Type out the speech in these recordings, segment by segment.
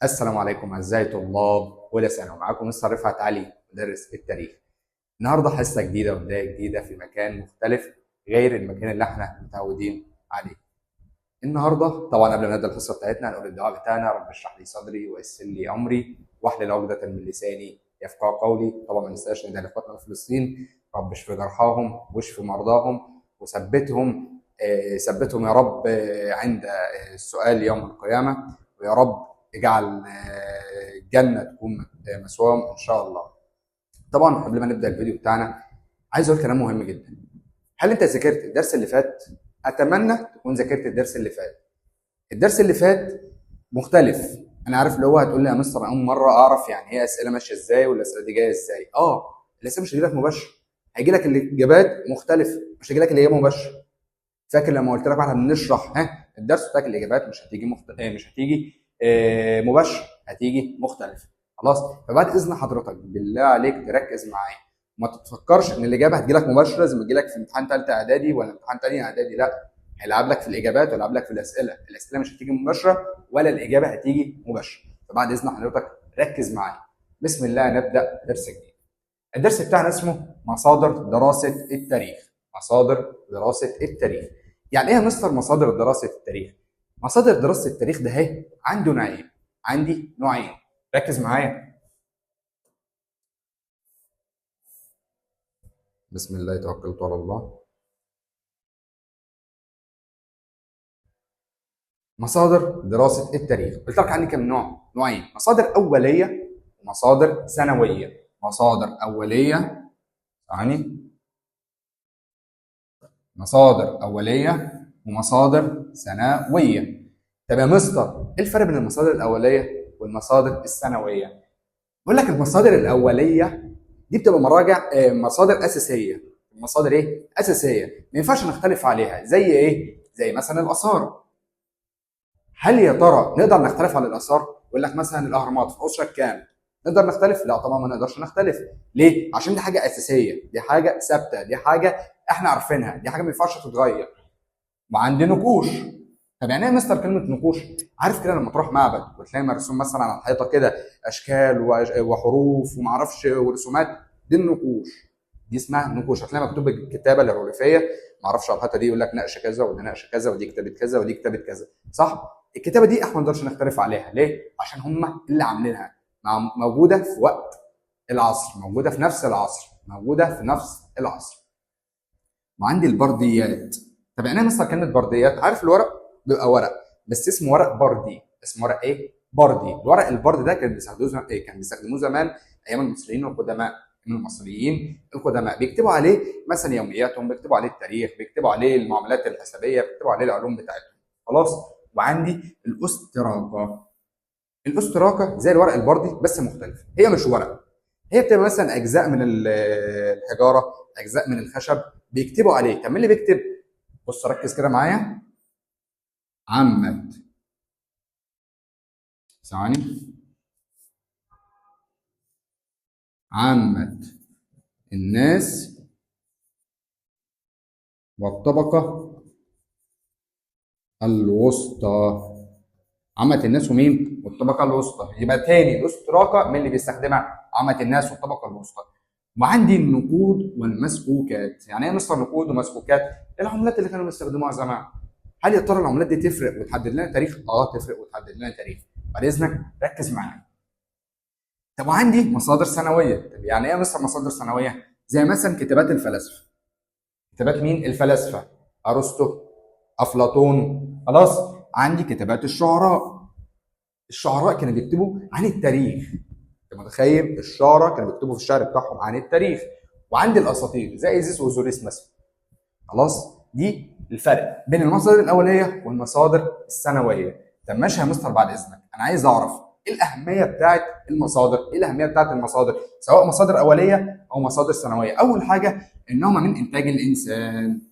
السلام عليكم اعزائي طلاب اولى ثانوي، معاكم مستر رفعت علي مدرس التاريخ. النهارده حصه جديده وبدايه جديده في مكان مختلف غير المكان اللي احنا متعودين عليه. النهارده طبعا قبل ما نبدا الحصه بتاعتنا هنقول الدعاء بتاعنا: رب اشرح لي صدري ويسر لي امري واحلل عقده من لساني يفقهوا قولي. طبعا ما ننساش ندعي لاخواتنا في فلسطين، رب اشف جرحاهم واشف مرضاهم وثبتهم ثبتهم يا رب عند السؤال يوم القيامه. ويا رب اجعل الجنه تكون مثواهم ان شاء الله. طبعا قبل ما نبدا الفيديو بتاعنا عايز اقول كلام مهم جدا. هل انت ذاكرت الدرس اللي فات؟ اتمنى تكون ذاكرت الدرس اللي فات. الدرس اللي فات مختلف. انا عارف اللي هو هتقول لي يا مستر اول مره اعرف يعني هي اسئله ماشيه ازاي والاسئله دي جايه ازاي. الاسئله مش هتجي لك مباشر، هيجي لك الاجابات مختلفه، مش هيجي لك الاجابه مباشر. فاكر لما قلت لك واحنا بنشرح الدرس بتاعك الاجابات مش هتيجي مش هتيجي مباشر، هتيجي مختلفه. خلاص، فبعد اذن حضرتك بالله عليك تركز معايا. ما تفكرش ان الاجابه هتجي لك مباشره لازم تجي لك في امتحان ثالثه اعدادي ولا امتحان ثانيه اعدادي، لا. هيلعب لك في الاجابات ويلعب لك في الاسئله، الاسئله مش هتيجي مباشره ولا الاجابه هتيجي مباشره. فبعد اذن حضرتك ركز معايا. بسم الله نبدا درس جديد. الدرس بتاعنا اسمه مصادر دراسه التاريخ. مصادر دراسه التاريخ. يعني ايه يا مستر مصادر دراسه التاريخ؟ مصادر دراسه التاريخ ده اهي عنده نوعين. عندي نوعين، ركز معايا. بسم الله توكلت على الله. مصادر دراسه التاريخ قلت لك عندي كم نوع؟ نوعين: مصادر اوليه ومصادر ثانويه. مصادر اوليه، يعني مصادر اوليه ومصادر ثانويه. طب يا مستر ايه الفرق بين المصادر الاوليه والمصادر الثانويه؟ بقول لك المصادر الاوليه دي بتبقى مراجع مصادر اساسيه. مصادر ايه؟ اساسيه، ما ينفعش نختلف عليها. زي ايه؟ زي مثلا الاثار. هل يا ترى نقدر نختلف على الاثار؟ يقول لك مثلا الاهرامات في اسره كام؟ نقدر نختلف؟ لا طبعا ما نقدرش نختلف. ليه؟ عشان دي حاجه اساسيه، دي حاجه ثابته، دي حاجه احنا عارفينها، دي حاجه ما ينفعش تتغير. وعندي نقوش. طب يعني ايه يا مستر كلمه نقوش؟ عارف كده لما تروح معبد وتلاقي مرسوم مثلا على الحيطه كده اشكال وحروف وما اعرفش ورسومات، دي النقوش. دي اسمها نقوش. هتلاقي مكتوب بالكتابه الهيروغليفيه، ما اعرفش على الحيطه دي يقول لك نقش كذا وده نقش كذا ودي كتابه كذا ودي كتابه كذا، صح؟ الكتابه دي احنا ما نقدرش نختلف عليها. ليه؟ عشان هم اللي عاملينها، موجوده في وقت العصر، موجوده في نفس العصر، موجوده في نفس العصر. وعندي البرديات. طب يعني ايه مثلا كلمه برديات؟ عارف الورق بيبقى ورق بس اسمه ورق بردي. اسمه ورق ايه؟ بردي. الورق البرد ده كان بيستخدموه ايه؟ كان بيستخدموه زمان ايام المصريين القدماء. من المصريين القدماء بيكتبوا عليه مثلا يومياتهم، بيكتبوا عليه التاريخ، بيكتبوا عليه المعاملات الحسابيه، بيكتبوا عليه العلوم بتاعتهم. خلاص. وعندي الاستراقه. الاستراقه زي الورق البردي بس مختلف، هي مش ورق، هي بتبقى مثلا اجزاء من الحجاره، اجزاء من الخشب بيكتبوا عليه. طب مين اللي بيكتب؟ بص ركز كده معايا. عامة، ثواني، عامة الناس والطبقة الوسطى. عامة الناس ومين؟ والطبقة الوسطى. يبقى تاني الاستراقة مين اللي بيستخدمها؟ عامة الناس والطبقة الوسطى. وعندي النقود والمسكوكات. يعني ايه مستر نقود ومسكوكات؟ العملات اللي كانوا بيستخدموها زمان. هل يا ترى العملات دي تفرق وتحدد لنا تاريخ؟ تفرق وتحدد لنا تاريخ. بعد اذنك ركز معايا. طب وعندي مصادر ثانويه. طب يعني ايه مصر مصادر ثانويه؟ زي مثلا كتابات الفلاسفه. كتابات مين؟ الفلاسفه. ارسطو، افلاطون. خلاص. عندي كتابات الشعراء. الشعراء كانوا بيكتبوا عن التاريخ. انت متخيل؟ الشعراء كانوا بيكتبوا في الشعر بتاعهم عن التاريخ. وعندي الاساطير زي ايزيس واوزوريس مثلا. خلاص. دي الفرق بين المصادر الاوليه والمصادر الثانويه. طب ماشي يا مستر، بعد اذنك انا عايز اعرف ايه الاهميه بتاعت المصادر؟ ايه الاهميه بتاعت المصادر سواء مصادر اوليه او مصادر ثانويه؟ اول حاجه انهم من انتاج الانسان.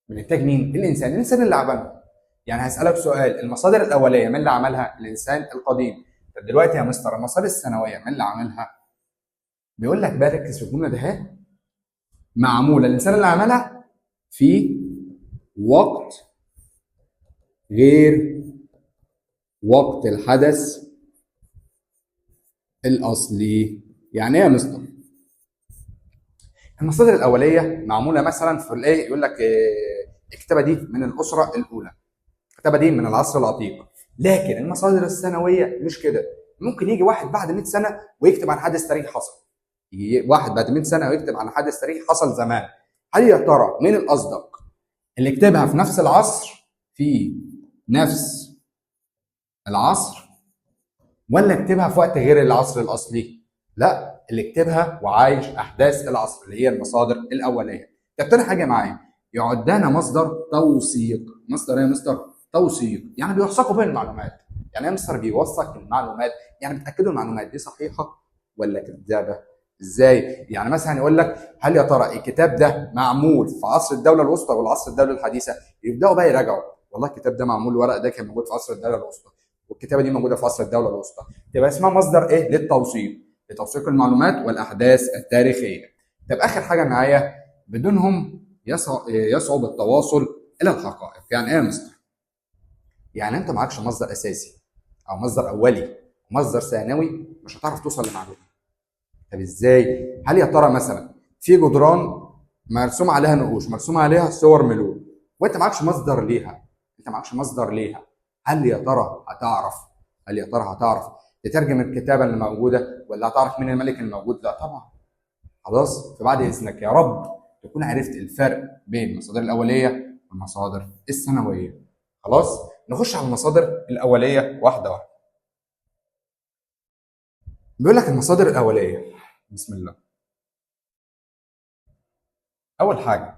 من انتاج مين؟ الانسان. الانسان اللي عملها. يعني هسالك سؤال: المصادر الاوليه من اللي عملها؟ الانسان القديم. طب دلوقتي يا مستر المصادر الثانويه من اللي عملها؟ بيقول لك بقى ركز في الجمله ده اهي. معموله الانسان اللي عملها في وقت غير وقت الحدث الاصلي. يعني ايه يا مستر؟ المصادر الاوليه معموله مثلا في الايه، يقول لك الكتابه دي من الاسره الاولى، الكتابه دي من العصر العتيق. لكن المصادر السنويه مش كده. ممكن يجي واحد بعد 100 سنه ويكتب عن حدث تاريخي حصل، يجي واحد بعد 100 سنه ويكتب عن حدث تاريخي حصل زمان. هل يا ترى مين الاصدق؟ اللي كتبها في نفس العصر، في نفس العصر، ولا كتبها في وقت غير العصر الاصلي؟ لا، اللي كتبها وعايش احداث العصر، اللي هي المصادر الاوليه. طب تاني حاجه معايا، يعدنا مصدر توثيق. مصدر ايه يا مستر؟ توثيق، يعني بيوثقوا بين المعلومات. يعني ايه مستر بيوثق المعلومات؟ يعني بتاكدوا المعلومات دي صحيحه ولا كذابه. ازاي؟ يعني مثلا يقول لك هل يا ترى الكتاب ده معمول في عصر الدوله الوسطى ولا عصر الدوله الحديثه؟ يبداوا بقى يراجعوا، والله الكتاب ده معمول، الورق ده كان موجود في عصر الدوله الوسطى، والكتابه دي موجوده في عصر الدوله الوسطى. تبقى اسمها مصدر ايه؟ للتوثيق، لتوثيق المعلومات والاحداث التاريخيه. طب اخر حاجه معايا، بدونهم يصعب التواصل الى الحقائق. يعني ايه يا مستر؟ يعني انت معكش مصدر اساسي او مصدر اولي ومصدر ثانوي، مش هتعرف توصل لمعلومه. طب ازاي؟ هل يا ترى مثلا في جدران مرسوم عليها نقوش، مرسوم عليها صور ملوك، وانت معكش مصدر ليها، انت معكش مصدر ليها، هل يا ترى هتعرف، هل يا ترى هتعرف تترجم الكتابه اللي موجوده، ولا هتعرف مين الملك الموجود؟ لا طبعا. خلاص، فبعد اذنك يا رب تكون عرفت الفرق بين المصادر الاوليه والمصادر الثانويه. خلاص، نخش على المصادر الاوليه واحده واحده. بيقول لك المصادر الاوليه، بسم الله. اول حاجه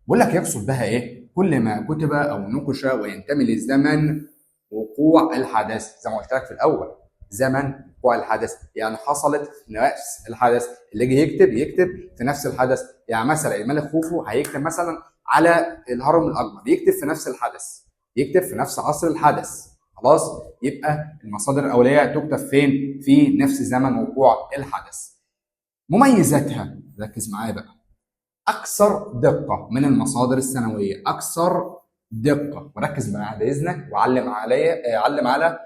بيقول لك يقصد بها ايه؟ كل ما كتب او نقش وينتمي لزمن وقوع الحدث، زي ما قلت لك في الاول، زمن وقوع الحدث، يعني حصلت في نفس الحدث. اللي يجي يكتب في نفس الحدث. يعني مثلا الملك خوفو هيكتب مثلا على الهرم الاكبر، يكتب في نفس الحدث، يكتب في نفس عصر الحدث. خلاص، يبقى المصادر الاوليه تكتب فين؟ في نفس زمن وقوع الحدث. مميزاتها، ركز معايا بقى، اكثر دقه من المصادر السنويه، اكثر دقه. وركز معايا باذنك، وعلم عليا، علم على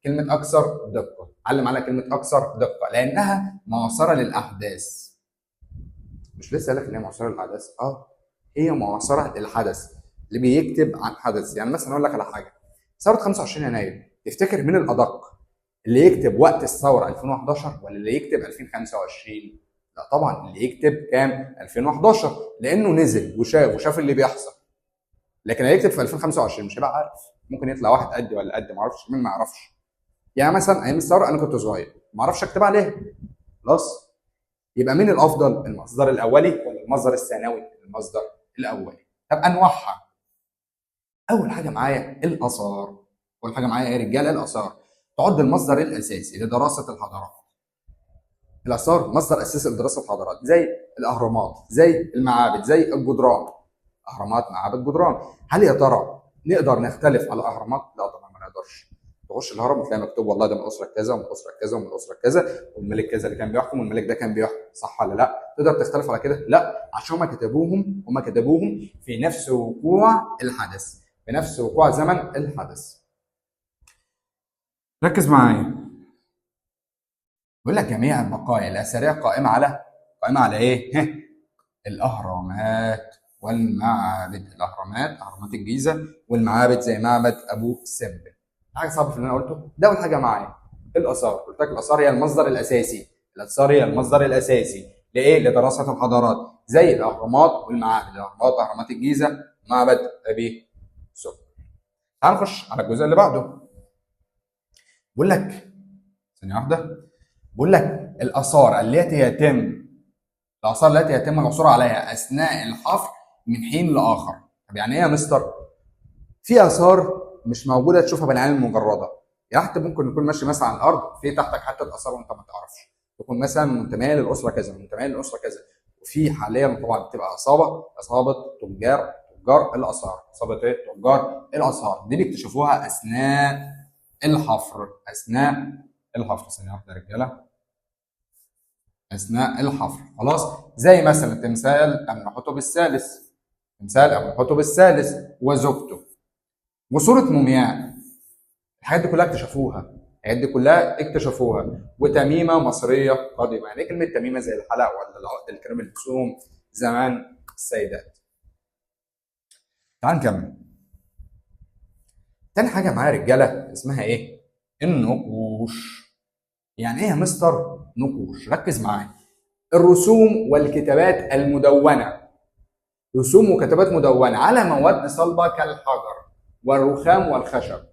كلمه اكثر دقه، علم على كلمه اكثر دقه، لانها معاصره للاحداث. مش لسه قال لك ان هي معاصره للاحداث؟ هي معاصره للحدث، اللي بيكتب عن حدث. يعني مثلا اقول لك على حاجه، ثوره 25 يناير، تفتكر مين الادق؟ اللي يكتب وقت الثوره 2011 ولا اللي يكتب 2025؟ لا طبعا اللي يكتب كام؟ 2011، لانه نزل وشاف اللي بيحصل. لكن اللي يكتب في 2025 مش هيبقى عارف، ممكن يطلع واحد قدي ولا قد ما اعرفش مين، ما يعرفش. يعني مثلا ايام الثوره انا كنت صغير، ما اعرفش اكتب عليها. خلاص، يبقى مين الافضل؟ المصدر الاولي ولا المصدر الثانوي؟ المصدر الاولي. طب انواعها، اول حاجه معايا الاثار. اول حاجه معايا يا رجاله الاثار، تعد المصدر الاساسي لدراسه الحضارات. الاثار مصدر اساسي لدراسه الحضارات، زي الاهرامات، زي المعابد، زي الجدران. اهرامات، معابد، جدران. هل يا ترى نقدر نختلف على الاهرامات؟ لا طبعا ما نقدرش. تخش الهرم وتلاقي مكتوب والله ده من اسره كذا ومن اسره كذا ومن اسره كذا، والملك كذا اللي كان بيحكم والملك ده كان بيحكم، صح ولا لا؟ تقدر تختلف على كده؟ لا، عشان هم كتبوهم في نفس وقوع الحدث، في نفس وقوع زمن الحدث. ركز معايا، بيقول لك جميع البقايا الاثريه قائمه على ايه؟ الاهرامات والمعابد. الاهرامات، اهرامات الجيزه، والمعابد زي معبد ابو سمبل. حاجه صعبه في اللي انا قلته ده؟ اول حاجه معايا الاثار. قلت لك الاثار هي المصدر الاساسي، الاثار هي المصدر الاساسي لايه؟ لدراسه الحضارات، زي الاهرامات والمعابد. الاهرامات، اهرامات الجيزه، معبد ابي سمبل. تعال نخش على الجزء اللي بعده. بيقول لك ثانيه واحده، بيقول لك الآثار التي يتم العثور عليها أثناء الحفر من حين لآخر. طب يعني إيه يا مستر؟ في آثار مش موجودة تشوفها بالعين المجردة. يعني حتى ممكن يكون ماشي مثلا على الأرض، في تحتك حتة آثار وأنت ما تعرفش، تكون مثلا منتمية للأسرة كذا، منتمية للأسرة كذا. وفي حاليا طبعا بتبقى عصابة تجار الآثار. عصابة إيه؟ تجار الآثار. دي بيكتشفوها أثناء الحفر، أثناء الحفر. ثانية واحدة يا رجالة، اثناء الحفر. خلاص، زي مثلا تمثال امنحتب الثالث، تمثال امنحتب الثالث وزوجته، وصوره مومياء. الحاجات دي كلها اكتشفوها، الحاجات دي كلها اكتشفوها. وتميمه مصريه قديمه، يعني كلمه تميمه زي الحلق ولا العقد الكريم الرسوم زمان السيدات. تعال نكمل. تاني حاجه معايا رجاله اسمها ايه؟ النقوش. يعني ايه يا مستر نقوش؟ ركز معايا. الرسوم والكتابات المدونه، رسوم وكتابات مدونه على مواد صلبه كالحجر والرخام والخشب.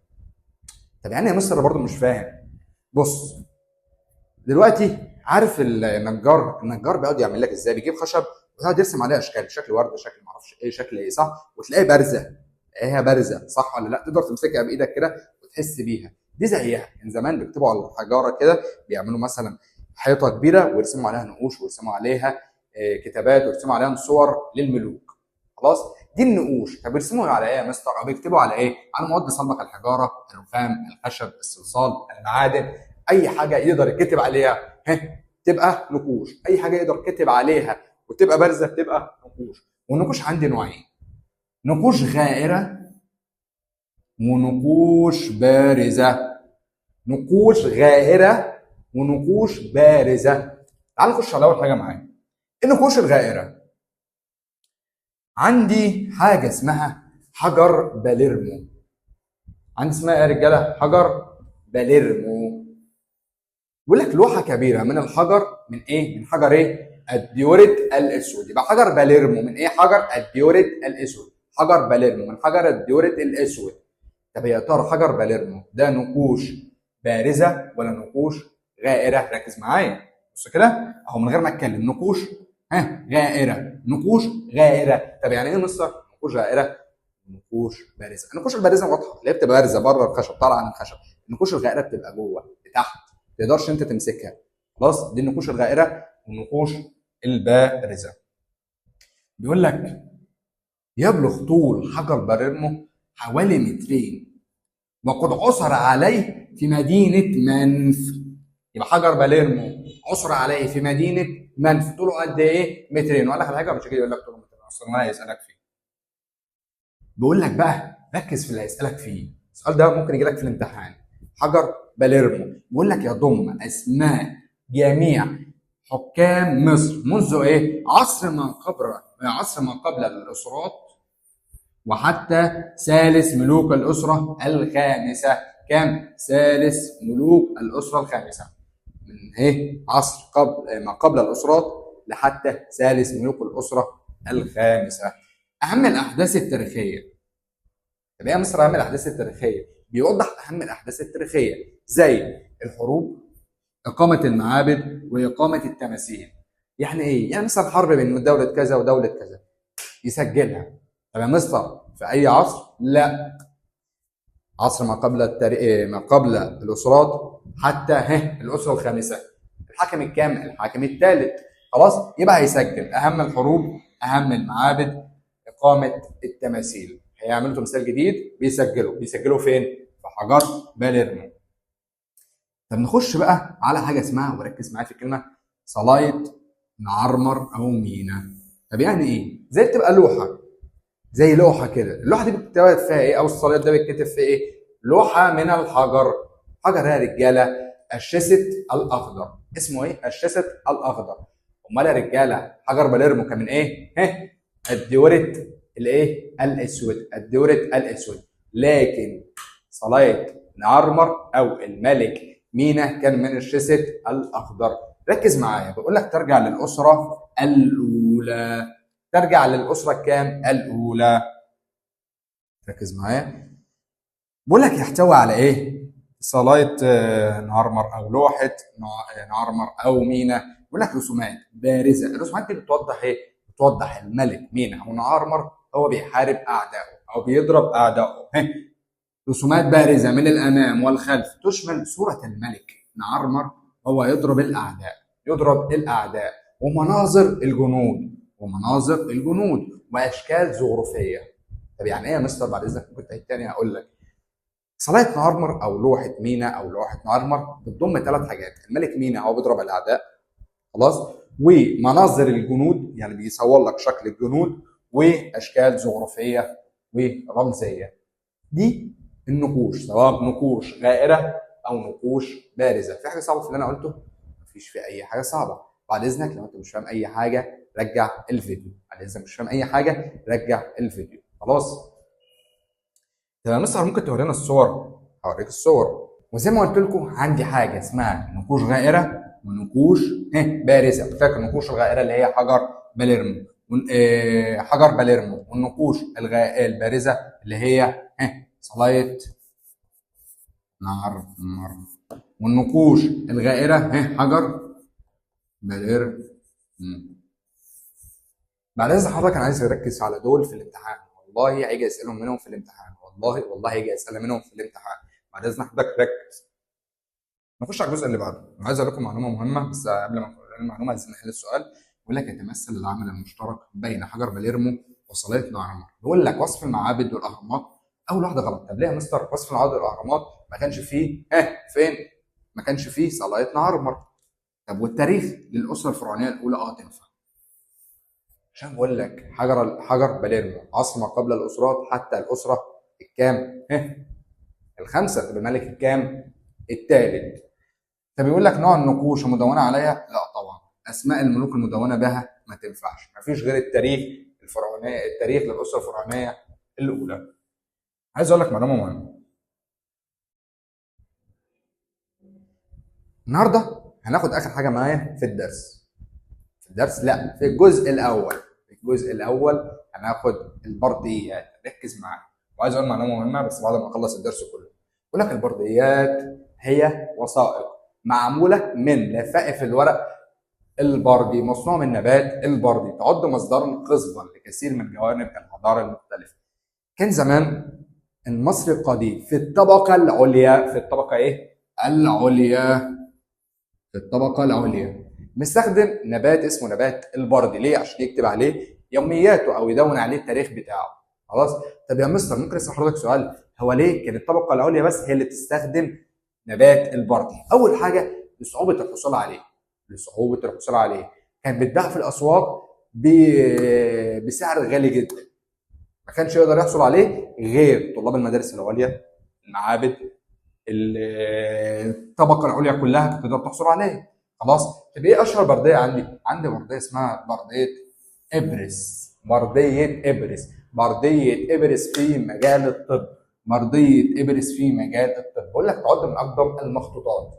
طب يعني يا مستر انا برضه مش فاهم. بص دلوقتي، عارف النجار بيقعد يعمل لك ازاي؟ بيجيب خشب ويقعد يرسم عليها اشكال، شكل ورده، شكل معرفش ايه، شكل ايه، صح؟ وتلاقيها بارزه، تلاقيها بارزه، صح ولا لا؟ تقدر تمسكها بايدك كده وتحس بيها. دي زيها، كان زمان بيكتبوا على الحجاره كده، بيعملوا مثلا حيطه كبيره ويرسموا عليها نقوش ويرسموا عليها كتابات ويرسموا عليها صور للملوك. خلاص؟ دي النقوش. طب بيرسموا على ايه يا مستر؟ او بيكتبوا على ايه؟ على مواد صلبه كالحجاره، الرخام، الخشب، الصلصال، المعادن. اي حاجه يقدر يكتب عليها تبقى نقوش. اي حاجه يقدر يكتب عليها وتبقى بارزه تبقى نقوش. والنقوش عندي نوعين: نقوش غائره ونقوش بارزه. نقوش غائره ونقوش بارزه. تعال نخش على اول حاجه معايا. النقوش الغائره، عندي حاجه اسمها حجر باليرمو. عندي اسمها ايه يا رجاله؟ حجر باليرمو. بيقول لك لوحه كبيره من الحجر، من ايه؟ من حجر ايه؟ الديوريت الاسود. يبقى حجر باليرمو من ايه؟ حجر الديوريت الاسود. حجر باليرمو من حجر الديوريت الاسود. طب يا ترى حجر باليرمو ده نقوش بارزه ولا نقوش غائره؟ ركز معايا، بص كده اهو من غير ما اتكلم. نقوش غائره، نقوش غائره. طب يعني ايه مستر نقوش غائره؟ نقوش بارزه. النقوش البارزه واضحه، اللي هي بتبقى بارزه بره الخشب، طالعه عن الخشب. النقوش الغائره بتبقى جوه تحت، ما تقدرش انت تمسكها. خلاص؟ دي النقوش الغائره والنقوش البارزه. بيقول لك يبلغ طول حجر باليرمو حوالي 2 متر، وقد عثر عليه في مدينه منف. يبقى حجر باليرمو عثر عليه في مدينه منف، طوله قد ايه؟ 2 متر. وقال لك على حاجه مش هيجي يقول لك طوله 2 متر، اصلا ما هيسالك فيه. بيقول لك بقى ركز في اللي هيسالك فيه، السؤال ده ممكن يجي لك في الامتحان. حجر باليرمو بيقول لك يضم اسماء جميع حكام مصر منذ ايه؟ عصر ما قبل الاسرات وحتى ثالث ملوك الاسره الخامسه. كام؟ ثالث ملوك الاسره الخامسه. من ايه؟ عصر ما قبل الاسرات لحتى ثالث ملوك الاسره الخامسه. اهم الاحداث التاريخيه. طب ايه مصر اهم الاحداث التاريخيه؟ بيوضح اهم الاحداث التاريخيه زي الحروب، اقامه المعابد، واقامه التماثيل. يعني ايه؟ يعني مثلا حرب بين دوله كذا ودوله كذا يسجلها. طب يا مصر في اي عصر؟ لا، عصر ما قبل ما قبل الاسرات حتى الاسره الخامسه. الحاكم الكام؟ الحاكم الثالث. خلاص؟ يبقى هيسجل اهم الحروب، اهم المعابد، اقامه التماثيل. هيعملوا تمثال جديد بيسجلوا فين؟ في حجر باليرمو. طب نخش بقى على حاجه اسمها، وركز معايا في الكلمه، صلايت نعرمر او مينا. طب يعني ايه؟ زي بتبقى لوحه، زي لوحه كده. اللوحه دي بتكتب فيها ايه؟ او الصليط ده بيتكتب فيه ايه؟ لوحه من الحجر. حجر يا رجاله الشست الاخضر. اسمه ايه؟ الشست الاخضر. امال يا رجاله حجر باليرمو كان من ايه؟ الديوريت الايه؟ الاسود. الديوريت الاسود. لكن صلايت نعرمر او الملك مينا كان من الشست الاخضر. ركز معايا، بقول لك ترجع للاسره الاولى. ترجع للاسره كام؟ الاولى. ركز معايا، بقول لك يحتوي على ايه؟ صلايت نعرمر او لوحه نعرمر او مينا. بقول لك رسومات بارزه. الرسومات دي بتوضح ايه؟ بتوضح الملك مينا او نعرمر هو بيحارب اعدائه او بيضرب اعدائه. رسومات بارزه من الامام والخلف تشمل صوره الملك نعرمر وهو يضرب الاعداء، يضرب الاعداء، ومناظر الجنود، ومناظر الجنود، واشكال زخرفيه. طب يعني ايه يا مستر بعد اذنك ممكن تعيد تاني؟ هقول لك. صلاة نعرمر او لوحه مينا او لوحه نعرمر بتضم 3 حاجات: الملك مينا هو بيضرب الاعداء، خلاص، ومناظر الجنود يعني بيصور لك شكل الجنود، واشكال زخرفيه ورمزيه. دي النقوش، سواء نقوش غائره او نقوش بارزه. في حاجه صعبه في اللي انا قلته؟ مفيش في اي حاجه صعبه. بعد اذنك لو انت مش فاهم اي حاجه رجع الفيديو، بعد اذنك مش فاهم اي حاجه رجع الفيديو. خلاص تمام. مستر ممكن تورينا الصور؟ هوريك الصور. وزي ما قلت لكم عندي حاجه اسمها نقوش غائره ونقوش بارزه. فاكر النقوش الغائره اللي هي حجر باليرمو، حجر باليرمو، والنقوش البارزه اللي هي صلايه نهر، والنقوش الغائره حجر باليرمو. بعد اذن حضرتك انا عايز اركز على دول في الامتحان، والله هيجي اسالهم منهم في الامتحان، والله هيجي اسال منهم في الامتحان. بعد اذن حضرتك ركز. نخش على الجزء اللي بعده. انا عايز اقول لكم معلومه مهمه، بس قبل ما نقول المعلومه عايزين نحل السؤال. بيقول لك يتمثل العمل المشترك بين حجر باليرمو وصلايه نهر. بيقول لك وصف المعابد والاهرامات. اول واحده غلط. طب ليه يا مستر وصف المعابد والاهرامات ما كانش فيه فين؟ ما كانش فيه صلايه نهر. طب والتاريخ للاسره الفرعونيه الاولى تنفع. عشان بقول لك حجر باليرمو عصر ما قبل الاسرات حتى الاسره الكام؟ الخامسه. تبقى الملك الكام؟ الثالث. فبيقول لك نوع النقوش المدونه عليها؟ لا طبعا. اسماء الملوك المدونه بها ما تنفعش. ما فيش غير التاريخ الفرعونيه، التاريخ للاسره الفرعونيه الاولى. عايز اقول لك معلومه مهمه. النهارده هناخد اخر حاجه معايا في الدرس. لا، في الجزء الاول هناخد البرديات. ركز معايا. وعايز اقول معلومه مهمه بس بعد ما اخلص الدرس كله. بيقول لك البرديات هي وثائق معموله من لفائف الورق البردي مصنوع من نبات البردي، تعد مصدرا خصبا لكثير من جوانب الحضاره المختلفه. كان زمان المصري القديم في الطبقه العليا، في الطبقه العليا مستخدم نبات اسمه نبات البردي. ليه؟ عشان يكتب عليه يومياته او يدون عليه التاريخ بتاعه. خلاص. طب يا مستر ممكن اسال حضرتك سؤال؟ هو ليه كانت الطبقه العليا بس هي اللي بتستخدم نبات البردي؟ اول حاجه لصعوبه الحصول عليه. كان بيتباع في الاسواق بسعر غالي جدا. ما كانش يقدر يحصل عليه غير طلاب المدارس العليا، المعابد، الطبقه العليا كلها كانت تقدر تحصل عليه. خلاص. طب ايه اشهر برديه عندي؟ عندي برديه اسمها برديه ابرس. برديه ابرس في مجال الطب. بقول لك تعد من اقدم المخطوطات.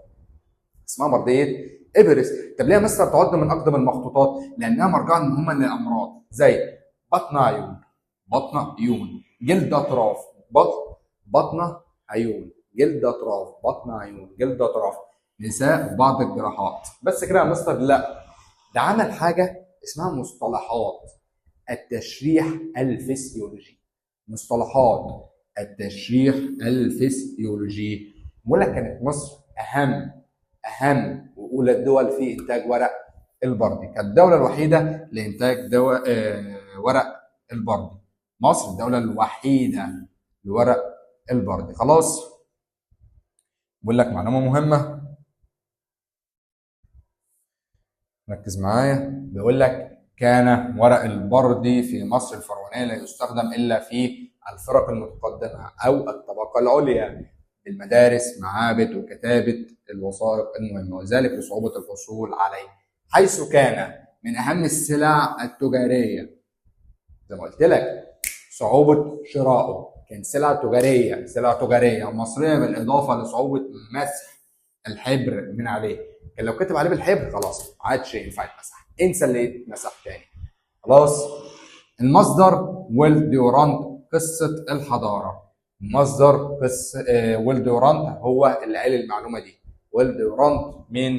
اسمها برديه ابرس. طب ليه يا مستر تعد من اقدم المخطوطات؟ لانها مرجعا مهمه للامراض زي بطن عيون، جلد اطراف، جلد اطراف، نساء وبعض الجراحات. بس كده يا مستر؟ لا، ده عمل حاجه اسمها مصطلحات التشريح الفسيولوجي. بقول لك كانت مصر اهم واولى الدول في انتاج ورق البردي. كانت الدوله الوحيده لانتاج ورق البردي. مصر الدوله الوحيده لورق البردي. خلاص. بقول لك معلومه مهمه، ركز معايا. بيقول لك كان ورق البردي في مصر الفرعونيه لا يستخدم الا في الفرق المتقدمه او الطبقه العليا، المدارس، معابد، وكتابه الوثائق المهمه، وذلك لصعوبه الحصول عليه، حيث كان من اهم السلع التجاريه. زي ما قلت لك صعوبه شرائه، كان سلع تجاريه مصريه، بالاضافه لصعوبه مسح الحبر من عليه. كان لو كتب عليه بالحبر خلاص ما عادش ينفع يتمسح، انسى اللي يتمسح تاني. خلاص. المصدر ويل ديورانت قصه الحضاره. ويل ديورانت هو اللي قال المعلومه دي. ويل ديورانت من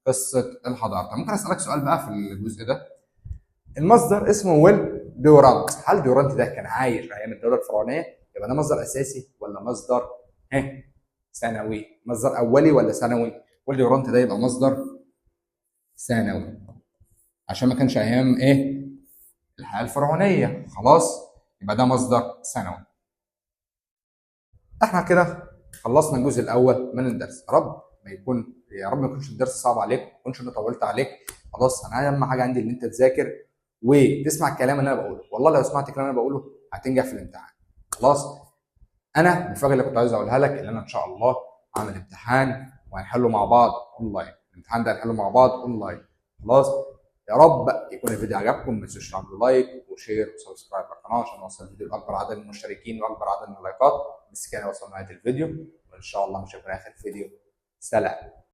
قصه الحضاره. طب ممكن اسالك سؤال بقى في الجزء ده؟ المصدر اسمه ويل ديورانت. هل ديورانت ده كان عايش ايام الدوله الفرعونيه؟ يبقى ده مصدر اساسي ولا مصدر ثانوي؟ مصدر اولي ولا ثانوي؟ ويل ديورانت ده يبقى مصدر ثانوي عشان ما كانش ايام الحياه الفرعونيه. خلاص. يبقى ده مصدر ثانوي. احنا كده خلصنا الجزء الاول من الدرس. يا رب ما يكونش الدرس صعب عليك، ما يكونش انا طولت عليك. خلاص. انا اهم حاجه عندي ان انت تذاكر وتسمع الكلام اللي انا بقوله. والله لو سمعت الكلام اللي انا بقوله هتنجح في الامتحان. خلاص. انا المفاجاه اللي كنت عايز اقولها لك، ان انا ان شاء الله هعمل امتحان وهنحله مع بعض اونلاين. الامتحان ده هنحله مع بعض اونلاين. خلاص. يا رب يكون الفيديو عجبكم. ما تنسوش تعملوا لايك وشير وسبسكرايب للقناه عشان نوصل الفيديو لاكبر عدد من المشتركين واكبر عدد من اللايكات. بس كده وصلنا لنهايه الفيديو، وان شاء الله نشوفكم في اخر فيديو. سلام.